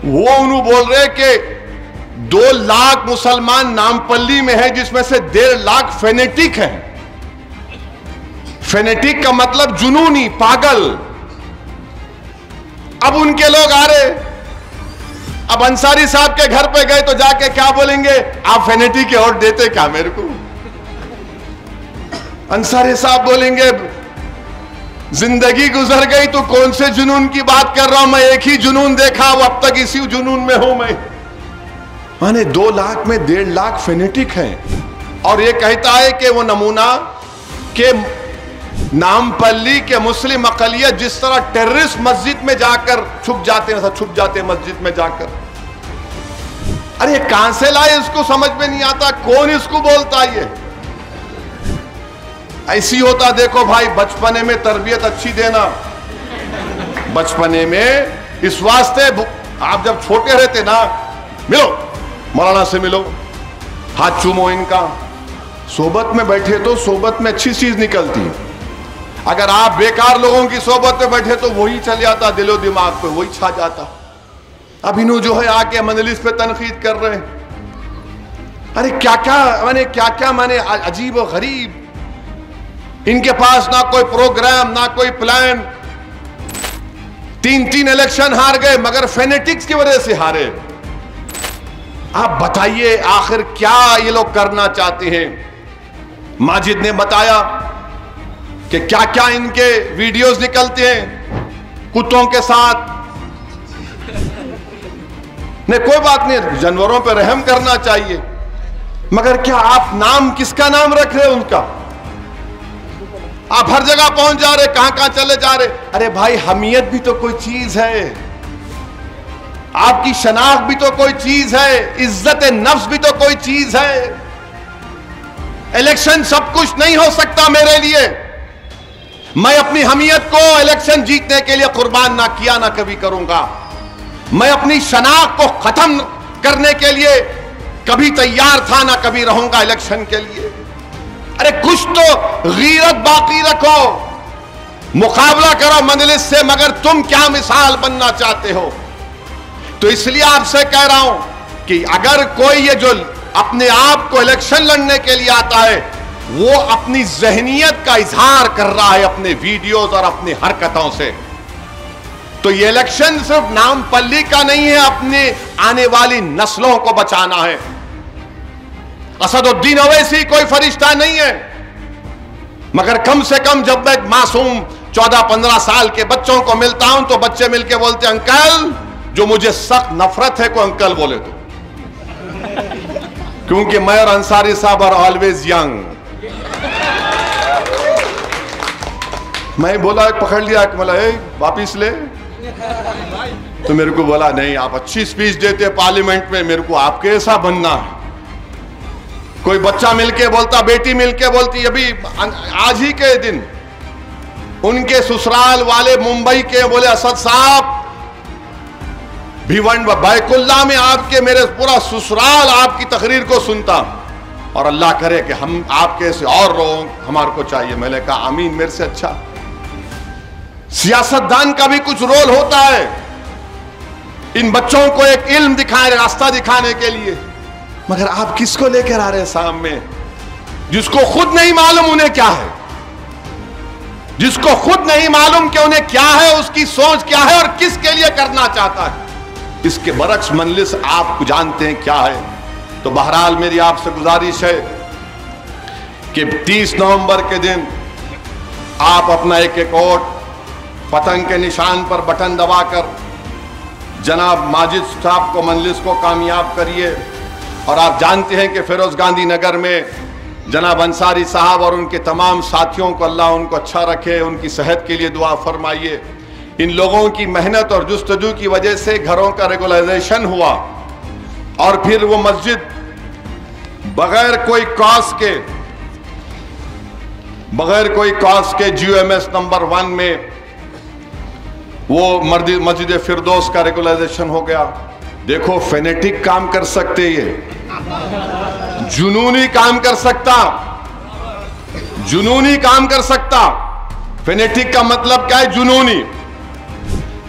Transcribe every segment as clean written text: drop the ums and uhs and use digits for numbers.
वो उन्होंने बोल रहे कि 2 लाख मुसलमान नामपल्ली में है, जिसमें से 1.5 लाख फेनेटिक हैं। फेनेटिक का मतलब जुनूनी, पागल। अब उनके लोग आ रहे, अब अंसारी साहब के घर पे गए तो जाके क्या बोलेंगे, आप फेनेटिक के वोट देते क्या मेरे को? अंसारी साहब बोलेंगे जिंदगी गुजर गई तो कौन से जुनून की बात कर रहा हूं मैं, एक ही जुनून देखा, वो अब तक इसी जुनून में हूं मैं। माने 2 लाख में 1.5 लाख फेनेटिक हैं। और ये कहता है कि वो नमूना के नामपल्ली के मुस्लिम अकलियत जिस तरह टेररिस्ट मस्जिद में जाकर छुप जाते हैं, छुप जाते हैं मस्जिद में जाकर। अरे कहां से लाए, इसको समझ में नहीं आता, कौन इसको बोलता ये? ऐसी होता। देखो भाई, बचपने में तरबियत अच्छी देना, बचपने में इस वास्ते आप जब छोटे रहते ना, मिलो मौलाना से, मिलो, हाथ चूमो इनका, सोबत में बैठे तो सोबत में अच्छी चीज निकलती। अगर आप बेकार लोगों की सोबत में बैठे तो वही चल जाता, दिलो दिमाग पे वही छा जाता। अब इन्हों जो है आके मंजलिस पे तनकीद कर रहे हैं। अरे क्या क्या माने अजीब और गरीब। इनके पास ना कोई प्रोग्राम, ना कोई प्लान। 3 इलेक्शन हार गए, मगर फेनेटिक्स की वजह से हारे। आप बताइए आखिर क्या ये लोग करना चाहते हैं? माजिद ने बताया कि क्या क्या इनके वीडियोस निकलते हैं कुत्तों के साथ। नहीं, कोई बात नहीं, जानवरों पर रहम करना चाहिए, मगर क्या आप नाम किसका नाम रख रहे हैं उनका? आप हर जगह पहुंच जा रहे, कहां कहां चले जा रहे। अरे भाई, हमियत भी तो कोई चीज है, आपकी शनाख्त भी तो कोई चीज है, इज्जत नफ्स भी तो कोई चीज है। इलेक्शन सब कुछ नहीं हो सकता मेरे लिए। मैं अपनी हमियत को इलेक्शन जीतने के लिए कुर्बान ना किया, ना कभी करूंगा। मैं अपनी शनाख्त को खत्म करने के लिए कभी तैयार था, ना कभी रहूंगा इलेक्शन के लिए। अरे कुछ तो गीरत बाकी रखो, मुकाबला करो मजलिस से, मगर तुम क्या मिसाल बनना चाहते हो? तो इसलिए आपसे कह रहा हूं कि अगर कोई ये जो अपने आप को इलेक्शन लड़ने के लिए आता है, वो अपनी जहनियत का इजहार कर रहा है अपने वीडियोस और अपनी हरकतों से। तो ये इलेक्शन सिर्फ नामपल्ली का नहीं है, अपने आने वाली नस्लों को बचाना है। असदुद्दीन ओवैसी कोई फरिश्ता नहीं है, मगर कम से कम जब मैं मासूम 14-15 साल के बच्चों को मिलता हूं तो बच्चे मिलके बोलते हैं, अंकल, जो मुझे सख्त नफरत है को अंकल बोले तो, क्योंकि मैं और अंसारी साहब आर ऑलवेज यंग। मैं बोला, पकड़ लिया, बोला वापिस ले, तो मेरे को बोला नहीं, आप अच्छी स्पीच देते पार्लियामेंट में, मेरे को आपके ऐसा बनना है। कोई बच्चा मिलके बोलता, बेटी मिलके बोलती, अभी आज ही के दिन उनके ससुराल वाले मुंबई के बोले, असद साहब, भिवंडी बैकुल्ला में आपके मेरे पूरा ससुराल आपकी तकरीर को सुनता, और अल्लाह करे कि हम आपके से और लोग हमारे को चाहिए। मैंने कहा आमीन, मेरे से अच्छा। सियासतदान का भी कुछ रोल होता है, इन बच्चों को एक इल्म दिखाए, रास्ता दिखाने के लिए। मगर आप किसको लेकर आ रहे हैं सामने, जिसको खुद नहीं मालूम उन्हें क्या है, जिसको खुद नहीं मालूम कि उन्हें क्या है, उसकी सोच क्या है और किसके लिए करना चाहता है। इसके बरक्स मजलिस आप जानते हैं क्या है। तो बहरहाल मेरी आपसे गुजारिश है कि 30 नवंबर के दिन आप अपना एक वोट पतंग के निशान पर बटन दबाकर जनाब माजिद साहब को, मजलिस को कामयाब करिए। और आप जानते हैं कि फिरोज गांधी नगर में जनाब अंसारी साहब और उनके तमाम साथियों को अल्लाह उनको अच्छा रखे, उनकी सेहत के लिए दुआ फरमाइए। इन लोगों की मेहनत और जुस्तजू की वजह से घरों का रेगुलराइजेशन हुआ, और फिर वो मस्जिद बगैर कोई कॉज के GOMS नंबर 1 में वो मस्जिद फिरदौस का रेगुलराइजेशन हो गया। देखो, फेनेटिक काम कर सकते, ये जुनूनी काम कर सकता, जुनूनी काम कर सकता। फेनेटिक का मतलब क्या है? जुनूनी।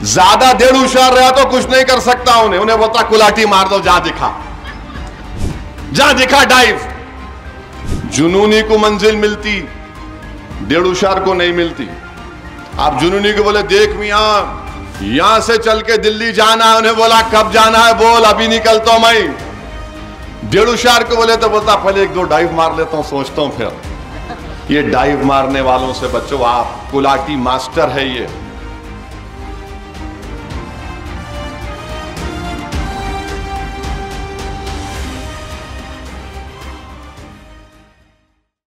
ज्यादा डेढ़ होशियार रहा तो कुछ नहीं कर सकता उन्हें बोलता कुलाटी मार दो, जहां दिखा डाइव। जुनूनी को मंजिल मिलती, डेढ़ होशियार को नहीं मिलती। आप जुनूनी को बोले देख मियां यहां से चल के दिल्ली जाना है, उन्हें बोला कब जाना है, बोल अभी निकलता हूं मैं। डेढ़ होशियार को बोले तो बोलता पहले एक दो डाइव मार लेता हूं, सोचता हूं फिर। ये डाइव मारने वालों से बच्चों, आप कुलाटी मास्टर है ये।